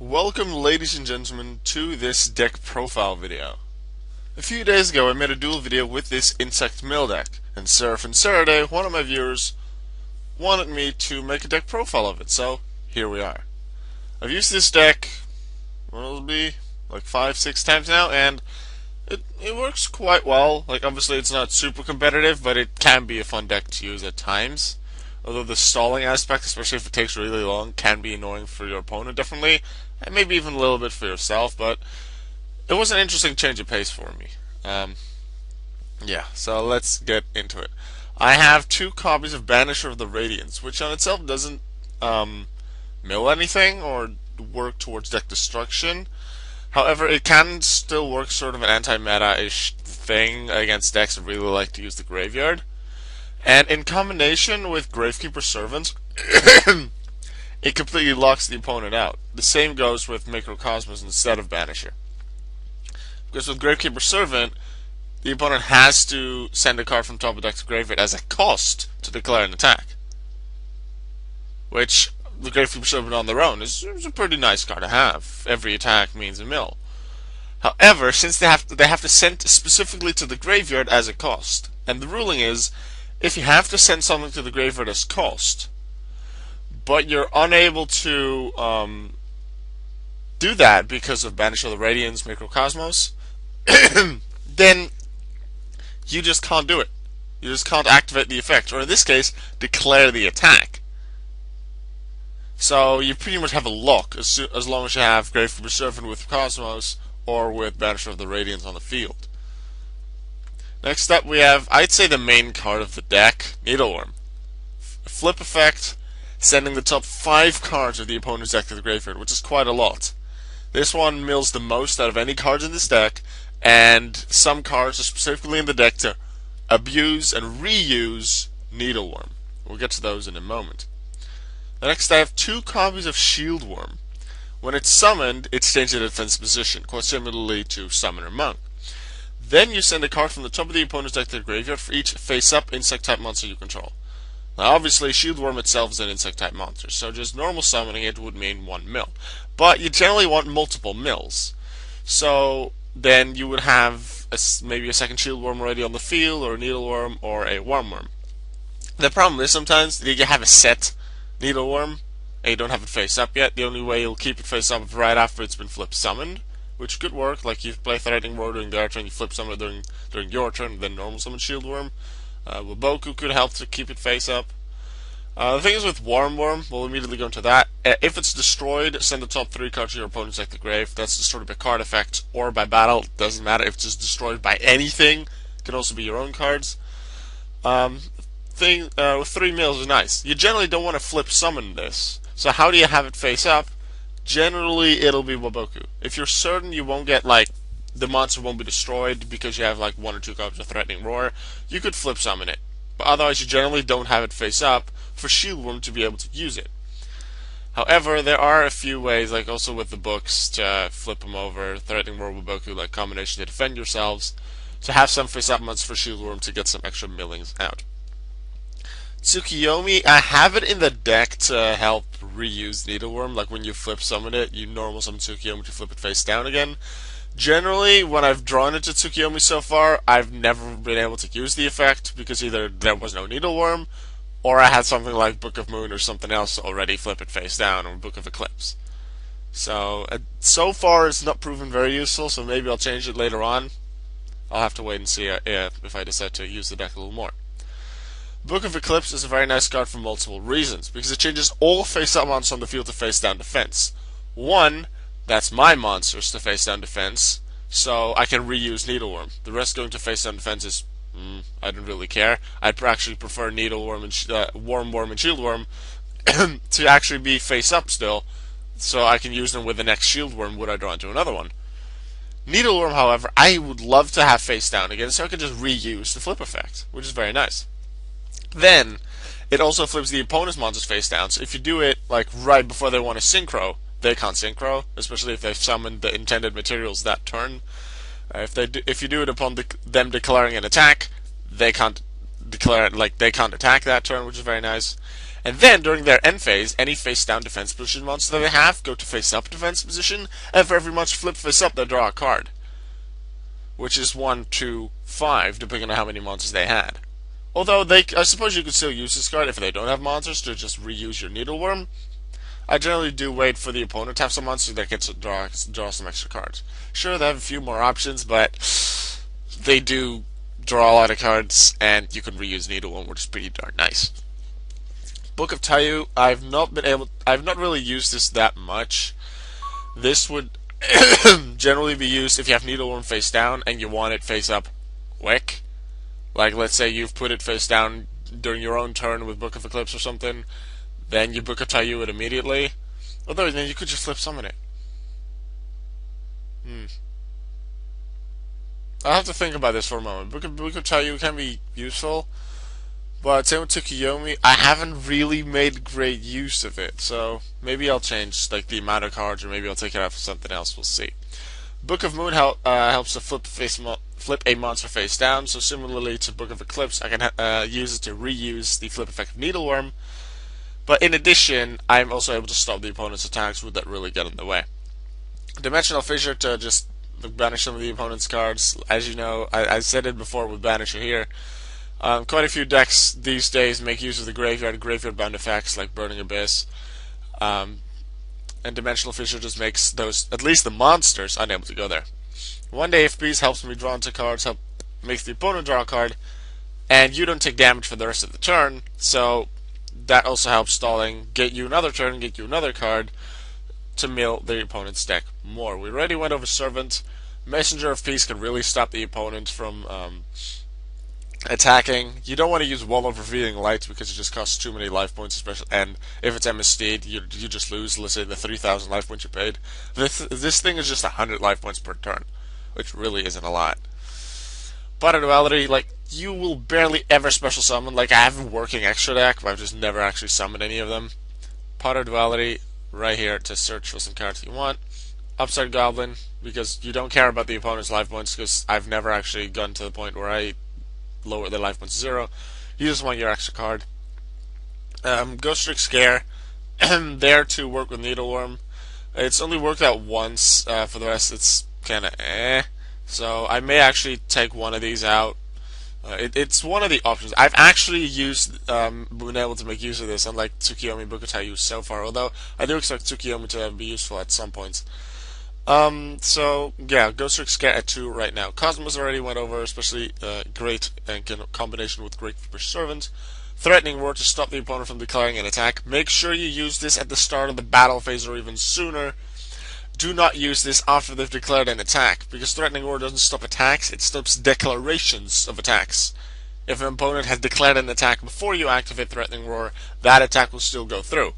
Welcome, ladies and gentlemen, to this deck profile video. A few days ago I made a duel video with this insect mill deck, and Serefin Sereday, one of my viewers, wanted me to make a deck profile of it, so here we are. I've used this deck, well, it'll be like 5-6 times now, and it works quite well. Like, obviously it's not super competitive, but it can be a fun deck to use at times. Although the stalling aspect, especially if it takes really long, can be annoying for your opponent, definitely, and maybe even a little bit for yourself, but it was an interesting change of pace for me. Yeah, so let's get into it. I have 2 copies of Banisher of the Radiance, which on itself doesn't mill anything or work towards deck destruction. However, it can still work sort of an anti-meta-ish thing against decks that really like to use the graveyard. And in combination with Gravekeeper Servant, it completely locks the opponent out. The same goes with Microcosmos instead of Banisher. Because with Gravekeeper Servant, the opponent has to send a card from top of deck to graveyard as a cost to declare an attack. Which, the Gravekeeper Servant on their own is a pretty nice card to have. Every attack means a mill. However, since they have to send specifically to the graveyard as a cost, and the ruling is, if you have to send something to the graveyard as cost, but you're unable to do that because of Banish of the Radiance, Microcosmos, then you just can't do it. You just can't activate the effect, or in this case, declare the attack. So you pretty much have a lock as long as you have Gravekeeper Servant with Cosmos or with Banisher of the Radiance on the field. Next up we have, I'd say, the main card of the deck, Needleworm. Flip effect, sending the top 5 cards of the opponent's deck to the graveyard, which is quite a lot. This one mills the most out of any cards in this deck, and some cards are specifically in the deck to abuse and reuse Needleworm. We'll get to those in a moment. Next I have 2 copies of Shieldworm. When it's summoned, it's changed to defense position, quite similarly to Summoner Monk. Then you send a card from the top of the opponent's deck to the graveyard for each face-up insect-type monster you control. Now obviously, Shieldworm itself is an insect-type monster, so just normal summoning it would mean 1 mill. But you generally want multiple mills. So then you would have maybe a second Shieldworm already on the field, or a Needleworm, or a Wormworm. The problem is sometimes that you have a set Needleworm, and you don't have it face up yet. The only way you'll keep it face up is right after it's been flip summoned, which could work. Like you play Threatening Roar during their turn, you flip summon it during your turn, then normal summon Shieldworm. Waboku could help to keep it face up. The thing is with Wormworm, we'll immediately go into that. If it's destroyed, send the top 3 cards to your opponent's deck to grave. That's destroyed by card effect or by battle. Doesn't matter if it's just destroyed by anything. It can also be your own cards. With 3 mills is nice. You generally don't want to flip summon this. So how do you have it face up? Generally, it'll be Waboku. If you're certain you won't get, like, the monster won't be destroyed because you have, like, 1 or 2 copies of Threatening Roar, you could flip summon it. But otherwise, you generally don't have it face up for Shieldworm to be able to use it. However, there are a few ways, like also with the books, to flip them over. Threatening Roar, Waboku, like combination to defend yourselves, to have some face up monsters for Shieldworm to get some extra millings out. Tsukiyomi, I have it in the deck to help reuse Needleworm. Like when you flip summon it, you normal summon Tsukiyomi to flip it face down again. Generally, when I've drawn it to Tsukiyomi so far, I've never been able to use the effect because either there was no Needleworm, or I had something like Book of Moon or something else already flip it face down, or Book of Eclipse. So far it's not proven very useful, so maybe I'll change it later on. I'll have to wait and see if I decide to use the deck a little more. Book of Eclipse is a very nice card for multiple reasons, because it changes all face-up monsters on the field to face-down defense. 1, that's my monsters to face-down defense, so I can reuse Needleworm. The rest going to face-down defense is, I don't really care. I'd actually prefer Needleworm and Wormworm and Shieldworm to actually be face-up still, so I can use them with the next Shieldworm would I draw into another one. Needleworm, however, I would love to have face-down again, so I can just reuse the flip effect, which is very nice. Then, it also flips the opponent's monsters face down, so if you do it like right before they want to synchro, they can't synchro, especially if they've summoned the intended materials that turn. If you do it upon them declaring an attack, they can't declare it, like they can't attack that turn, which is very nice. And then, during their end phase, any face-down defense position monster they have go to face-up defense position, and for every monster flipped face-up, they draw a card. Which is 1, 2, 5, depending on how many monsters they had. Although, I suppose you could still use this card if they don't have monsters to just reuse your Needleworm. I generally do wait for the opponent to have some monsters that gets to draw some extra cards. Sure, they have a few more options, but they do draw a lot of cards, and you can reuse Needleworm, which is pretty darn nice. Book of Tayu, I've not really used this that much. This would generally be used if you have Needleworm face down and you want it face up quick. Like, let's say you've put it face down during your own turn with Book of Eclipse or something, then you Book of Tayu it immediately. Although, then you could just flip summon it. I'll have to think about this for a moment. Book of Tayu can be useful, but same with Tsukiyomi, I haven't really made great use of it, so maybe I'll change like the amount of cards, or maybe I'll take it out for something else. We'll see. Book of Moon helps to flip a monster face down. So similarly to Book of Eclipse, I can use it to reuse the flip effect of Needleworm. But in addition, I'm also able to stop the opponent's attacks would that really get in the way. Dimensional Fissure to just banish some of the opponent's cards. As you know, I said it before with Banisher here. Quite a few decks these days make use of the graveyard bound effects like Burning Abyss. And Dimensional Fissure just makes those, at least the monsters, unable to go there. One day FPs helps me draw into cards, makes the opponent draw a card, and you don't take damage for the rest of the turn, so that also helps stalling, get you another turn, get you another card, to mill the opponent's deck more. We already went over Servant. Messenger of Peace can really stop the opponent from attacking. You don't want to use Wall of Revealing Light because it just costs too many life points, especially. And if it's MSD'd, you just lose. Let's say the 3,000 life points you paid. This thing is just 100 life points per turn, which really isn't a lot. But in duality, like, you will barely ever special summon. Like, I have a working extra deck, but I've just never actually summoned any of them. Potter Duality, right here to search for some cards you want. Upside Goblin, because you don't care about the opponent's life points, because I've never actually gotten to the point where I lower their life points to 0. You just want your extra card. Ghost Trick Scare, there to work with Needleworm. It's only worked out once, for the rest it's kinda so I may actually take one of these out. It's one of the options. I've actually been able to make use of this, unlike Tsukiyomi Bukutayu so far, although I do expect Tsukiyomi to be useful at some points. So, yeah, Ghost Trick Scare at 2 right now. Cosmos already went over, especially great in combination with Great Reaper Servant. Threatening Word to stop the opponent from declaring an attack. Make sure you use this at the start of the battle phase or even sooner. Do not use this after they've declared an attack, because Threatening Word doesn't stop attacks, it stops declarations of attacks. If an opponent has declared an attack before you activate Threatening Roar, that attack will still go through.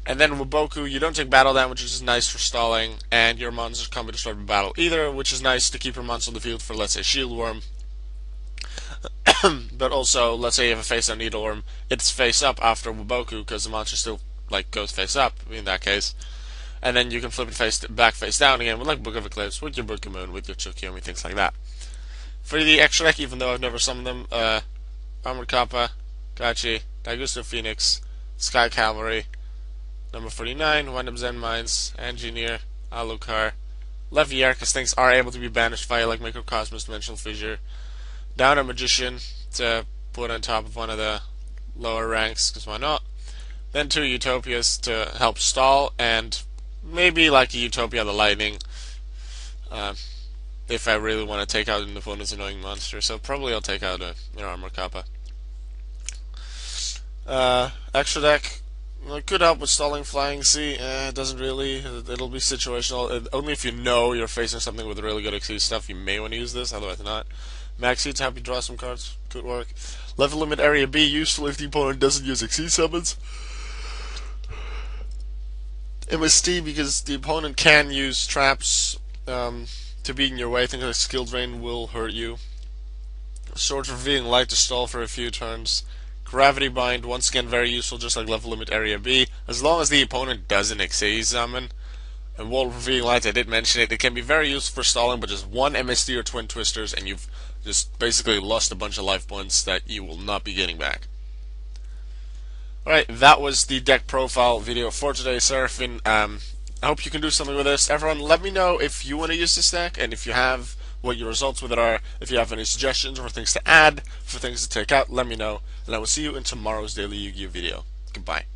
And then with Boku, you don't take battle damage, which is nice for stalling, and your monsters can't be destroyed by battle either, which is nice to keep your monster on the field for, let's say, Shieldworm. But also, let's say you have a face-down Needleworm, it's face-up after Waboku, because the monster still goes face-up in that case. And then you can flip it back face down again with Book of Eclipse, with your Book of Moon, with your Tsukiyomi, things like that. For the extra deck, even though I've never summoned them, Armored Kappa, Gachi, Daigusto Phoenix, Sky Cavalry, number 49, Wind-Up Zen Mines, Engineer, Alucard, Levier, because things are able to be banished via Microcosmos, Dimensional Fissure, Downer Magician to put on top of one of the lower ranks, because why not? Then 2 Utopias to help stall, and maybe a Utopia the Lightning, if I really want to take out an opponent's annoying monster. So probably I'll take out an Armor Kappa. Extra deck, could help with stalling Flying Sea. It doesn't really. It'll be situational. Only if you know you're facing something with really good XC stuff, you may want to use this, otherwise not. Max Heat to help you draw some cards. Could work. Level Limit Area B, useful if the opponent doesn't use XC summons. MST, because the opponent can use traps to be in your way. Things like Skill Drain will hurt you. Sword Revealing Light to stall for a few turns. Gravity Bind, once again very useful, just like Level Limit Area B, as long as the opponent doesn't XA summon. And Wall Revealing Light, I did mention it, it can be very useful for stalling, but just one MST or Twin Twisters and you've just basically lost a bunch of life points that you will not be getting back. Alright, that was the deck profile video for today, Serefin. I hope you can do something with this. Everyone, let me know if you want to use this deck, and if you have, what your results with it are. If you have any suggestions or things to add, for things to take out, let me know. And I will see you in tomorrow's daily Yu-Gi-Oh video. Goodbye.